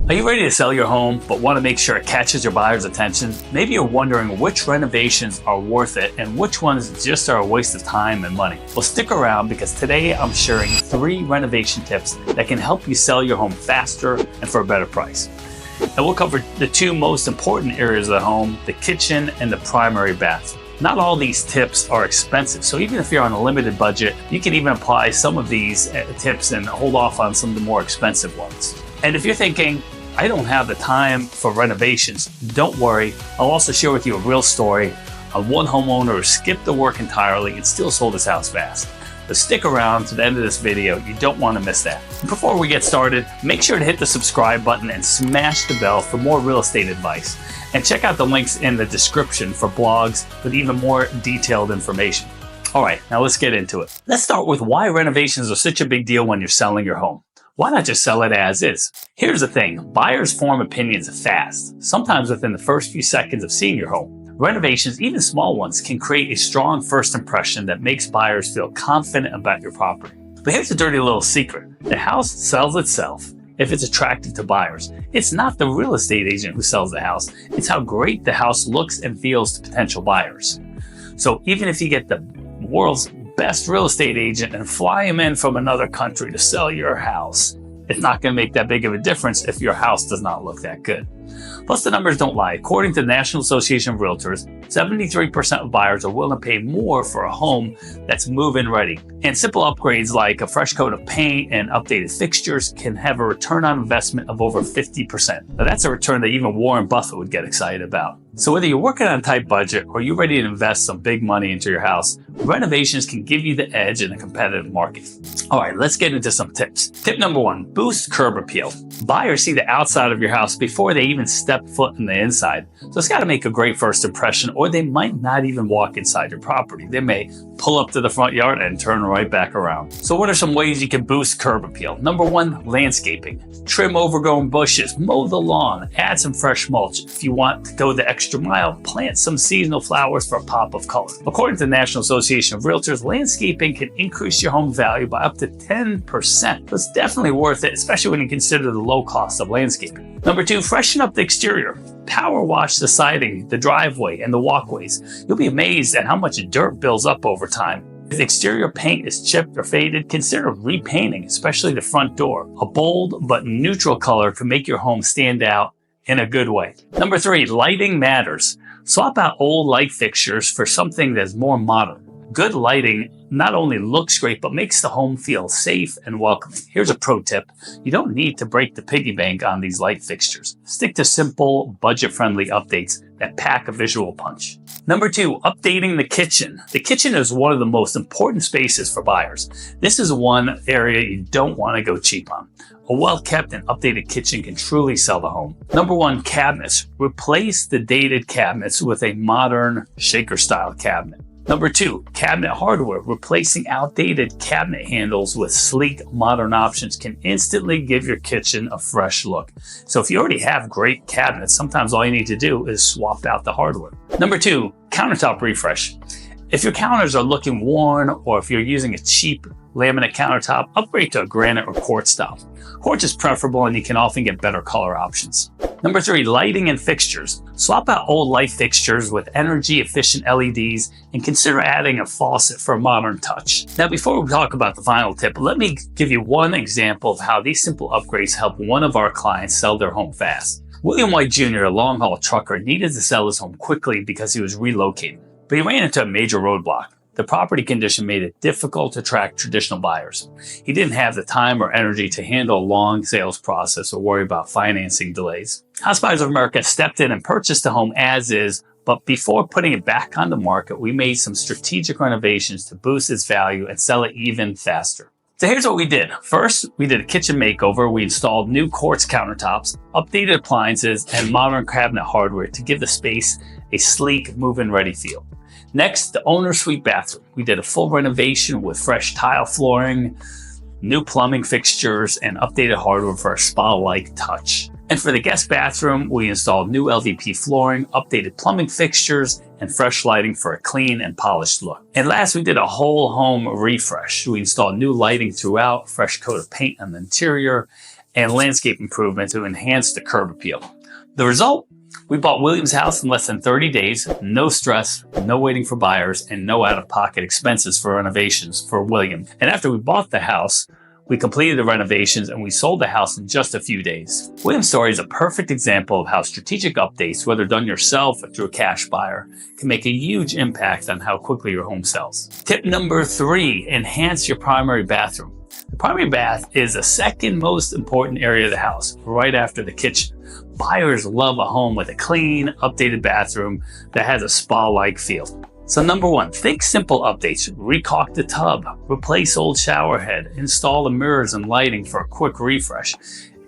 Are you ready to sell your home but want to make sure it catches your buyer's attention? Maybe you're wondering which renovations are worth it and which ones just are a waste of time and money. Well, stick around because today I'm sharing 3 renovation tips that can help you sell your home faster and for a better price. And we'll cover the 2 most important areas of the home, the kitchen and the primary bathroom. Not all these tips are expensive, so even if you're on a limited budget, you can even apply some of these tips and hold off on some of the more expensive ones. And if you're thinking, I don't have the time for renovations, don't worry. I'll also share with you a real story of one homeowner who skipped the work entirely and still sold his house fast. So stick around to the end of this video. You don't want to miss that. Before we get started, make sure to hit the subscribe button and smash the bell for more real estate advice. And check out the links in the description for blogs with even more detailed information. All right, now let's get into it. Let's start with why renovations are such a big deal when you're selling your home. Why not just sell it as is? Here's the thing, buyers form opinions fast, sometimes within the first few seconds of seeing your home. Renovations, even small ones, can create a strong first impression that makes buyers feel confident about your property. But here's a dirty little secret. The house sells itself if it's attractive to buyers. It's not the real estate agent who sells the house. It's how great the house looks and feels to potential buyers. So even if you get the world's best real estate agent and fly him in from another country to sell your house, it's not going to make that big of a difference if your house does not look that good. Plus, the numbers don't lie. According to the National Association of Realtors, 73% of buyers are willing to pay more for a home that's move-in ready. And simple upgrades like a fresh coat of paint and updated fixtures can have a return on investment of over 50%. Now, that's a return that even Warren Buffett would get excited about. So whether you're working on a tight budget or you're ready to invest some big money into your house, renovations can give you the edge in a competitive market. All right, let's get into some tips. Tip number 1, boost curb appeal. Buyers see the outside of your house before they even step foot in the inside. So it's got to make a great first impression, or they might not even walk inside your property. They may pull up to the front yard and turn right back around. So what are some ways you can boost curb appeal? Number 1, landscaping. Trim overgrown bushes, mow the lawn, add some fresh mulch. If you want to go the extra mile, plant some seasonal flowers for a pop of color. According to the National Association of Realtors, landscaping can increase your home value by up to 10%. So it's definitely worth it, especially when you consider the low cost of landscaping. Number 2, freshen up the exterior. Power wash the siding, the driveway, and the walkways. You'll be amazed at how much dirt builds up over time. If the exterior paint is chipped or faded, consider repainting, especially the front door. A bold but neutral color can make your home stand out in a good way. Number 3, lighting matters. Swap out old light fixtures for something that's more modern. Good lighting not only looks great, but makes the home feel safe and welcoming. Here's a pro tip. You don't need to break the piggy bank on these light fixtures. Stick to simple, budget-friendly updates that pack a visual punch. Number 2, updating the kitchen. The kitchen is one of the most important spaces for buyers. This is one area you don't want to go cheap on. A well-kept and updated kitchen can truly sell the home. Number 1, cabinets. Replace the dated cabinets with a modern shaker-style cabinet. Number 2, cabinet hardware. Replacing outdated cabinet handles with sleek, modern options can instantly give your kitchen a fresh look. So if you already have great cabinets, sometimes all you need to do is swap out the hardware. Number 2, countertop refresh. If your counters are looking worn, or if you're using a cheap laminate countertop, upgrade to a granite or quartz style. Quartz is preferable and you can often get better color options. Number 3, lighting and fixtures. Swap out old light fixtures with energy-efficient LEDs and consider adding a faucet for a modern touch. Now, before we talk about the final tip, let me give you one example of how these simple upgrades help one of our clients sell their home fast. William White Jr., a long-haul trucker, needed to sell his home quickly because he was relocating, but he ran into a major roadblock. The property condition made it difficult to attract traditional buyers. He didn't have the time or energy to handle a long sales process or worry about financing delays. House Buyers of America stepped in and purchased the home as is, but before putting it back on the market, we made some strategic renovations to boost its value and sell it even faster. So here's what we did. First, we did a kitchen makeover. We installed new quartz countertops, updated appliances, and modern cabinet hardware to give the space a sleek, move-in ready feel. Next, the owner suite bathroom. We did a full renovation with fresh tile flooring, new plumbing fixtures, and updated hardware for a spa-like touch. And for the guest bathroom, we installed new LVP flooring, updated plumbing fixtures, and fresh lighting for a clean and polished look. And last, we did a whole home refresh. We installed new lighting throughout, fresh coat of paint on the interior, and landscape improvements to enhance the curb appeal. The result? We bought William's house in less than 30 days, no stress, no waiting for buyers, and no out-of-pocket expenses for renovations for William. And after we bought the house, we completed the renovations and we sold the house in just a few days. William's story is a perfect example of how strategic updates, whether done yourself or through a cash buyer, can make a huge impact on how quickly your home sells. Tip number 3, enhance your primary bathroom. The primary bath is the second most important area of the house, right after the kitchen. Buyers love a home with a clean, updated bathroom that has a spa-like feel. So number 1, think simple updates. Recaulk the tub, replace old shower head, install the mirrors and lighting for a quick refresh,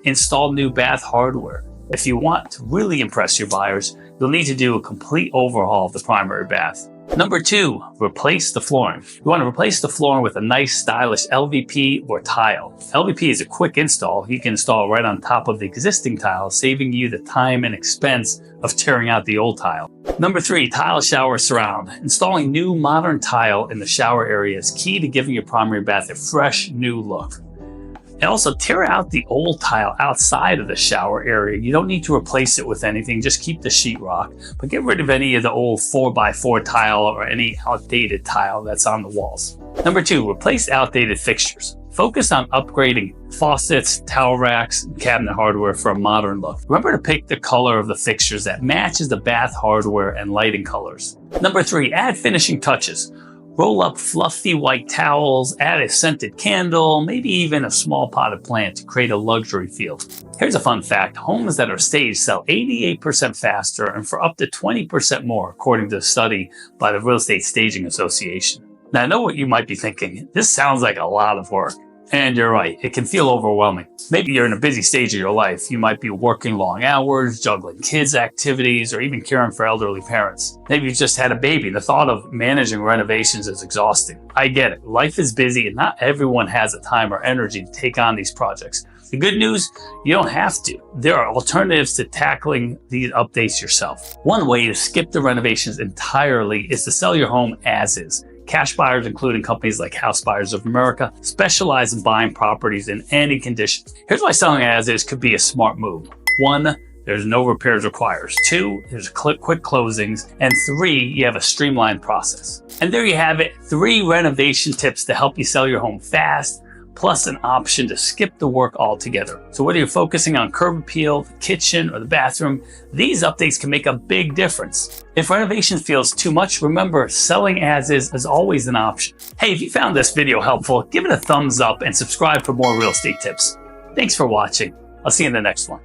install new bath hardware. If you want to really impress your buyers, you'll need to do a complete overhaul of the primary bath. Number 2, replace the flooring. You want to replace the flooring with a nice stylish LVP or tile. LVP is a quick install. You can install right on top of the existing tile, saving you the time and expense of tearing out the old tile. Number 3, tile shower surround. Installing new modern tile in the shower area is key to giving your primary bath a fresh new look. And also tear out the old tile outside of the shower area. You don't need to replace it with anything, just keep the sheetrock, but get rid of any of the old 4x4 tile or any outdated tile that's on the walls. Number 2, replace outdated fixtures. Focus on upgrading faucets, towel racks, and cabinet hardware for a modern look. Remember to pick the color of the fixtures that matches the bath hardware and lighting colors. Number 3, add finishing touches. Roll up fluffy white towels, add a scented candle, maybe even a small potted plant to create a luxury feel. Here's a fun fact. Homes that are staged sell 88% faster and for up to 20% more, according to a study by the Real Estate Staging Association. Now, I know what you might be thinking. This sounds like a lot of work. And you're right, it can feel overwhelming. Maybe you're in a busy stage of your life. You might be working long hours, juggling kids' activities, or even caring for elderly parents. Maybe you just had a baby. The thought of managing renovations is exhausting. I get it. Life is busy and not everyone has the time or energy to take on these projects. The good news, you don't have to. There are alternatives to tackling these updates yourself. One way to skip the renovations entirely is to sell your home as is. Cash buyers, including companies like House Buyers of America, specialize in buying properties in any condition. Here's why selling as is could be a smart move. 1, there's no repairs required. 2, there's quick closings. And 3, you have a streamlined process. And there you have it, 3 renovation tips to help you sell your home fast, plus an option to skip the work altogether. So whether you're focusing on curb appeal, the kitchen, or the bathroom, these updates can make a big difference. If renovation feels too much, remember, selling as is always an option. Hey, if you found this video helpful, give it a thumbs up and subscribe for more real estate tips. Thanks for watching. I'll see you in the next one.